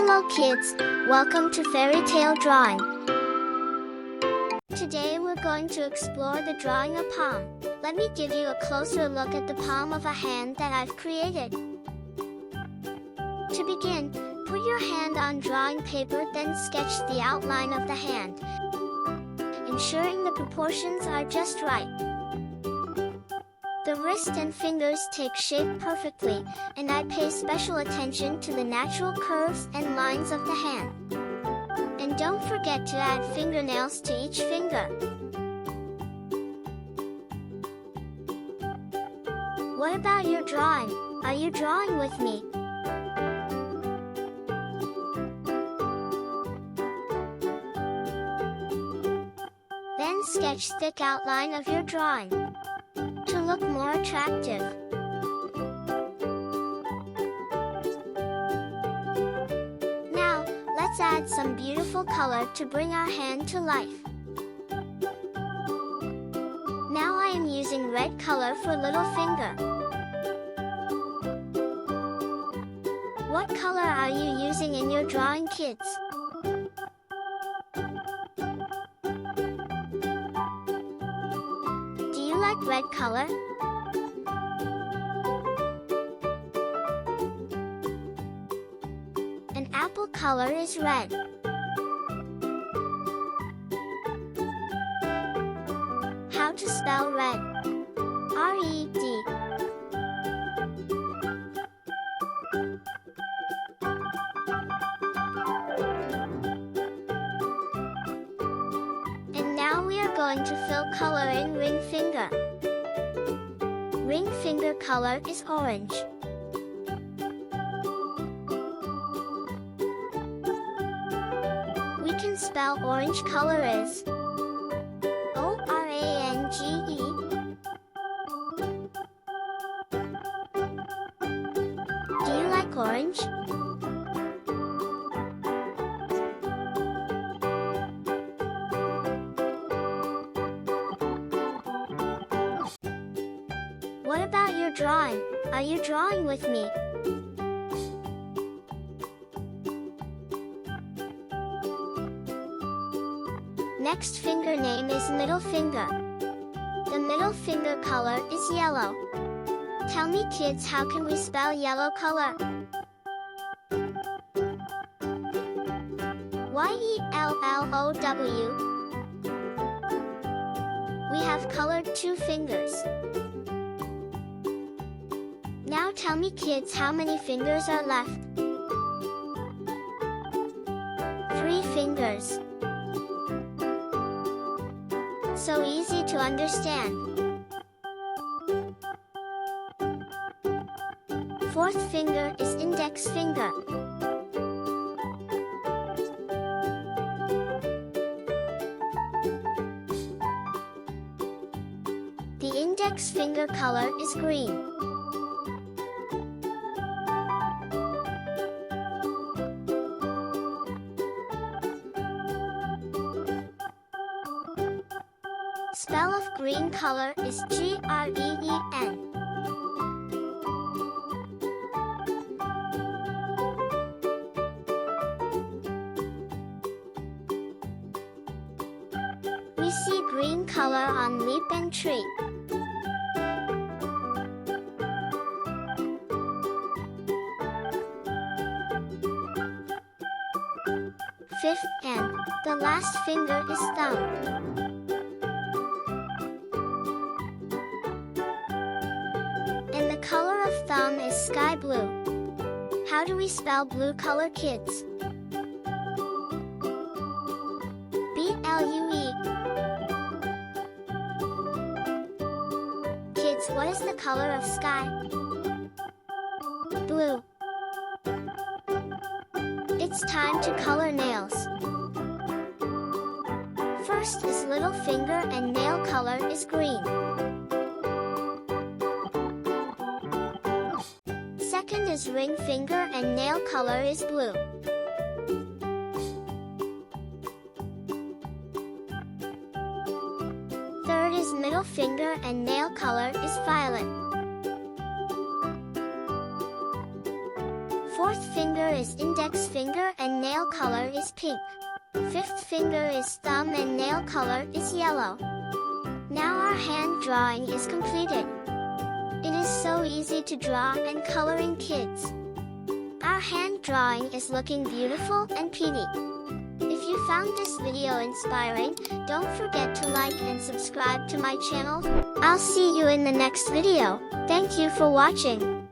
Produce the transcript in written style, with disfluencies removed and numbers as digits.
Hello kids, welcome to Fairy Tale Drawing. Today we're going to explore the drawing a palm. Let me give you a closer look at the palm of a hand that I've created. To begin, put your hand on drawing paper, then sketch the outline of the hand, ensuring the proportions are just right. The wrist and fingers take shape perfectly, and I pay special attention to the natural curves and lines of the hand. And don't forget to add fingernails to each finger. What about your drawing? Are you drawing with me? Then sketch thick outline of your drawing to look more attractive. Now, let's add some beautiful color to bring our hand to life. Now I am using red color for little finger. What color are you using in your drawing, kids? Like red color? An apple color is red. How to spell red? R-E-D. And now we are going to fill color in ring finger. Ring finger color is orange. We can spell orange color as O-R-A-N-G-E. Do you like orange? What about your drawing? Are you drawing with me? Next finger name is middle finger. The middle finger color is yellow. Tell me kids, how can we spell yellow color? Y-E-L-L-O-W. We have colored two fingers. Now tell me kids, how many fingers are left? 3 fingers. So easy to understand. 4th finger is index finger. The index finger color is green. Spell of green color is G-R-E-E-N. We see green color on leaf and tree. Fifth and the last finger is thumb. And the color of thumb is sky blue. How do we spell blue color, kids? B-L-U-E. Kids, what is the color of sky? Blue. It's time to color nails. First is little finger and nail color is green. Second is ring finger and nail color is blue. Third is middle finger and nail color is violet. Fourth finger is index finger and nail color is pink. Fifth finger is thumb and nail color is yellow. Now our hand drawing is completed. It is so easy to draw and coloring kids. Our hand drawing is looking beautiful and pretty. If you found this video inspiring, don't forget to like and subscribe to my channel. I'll see you in the next video. Thank you for watching.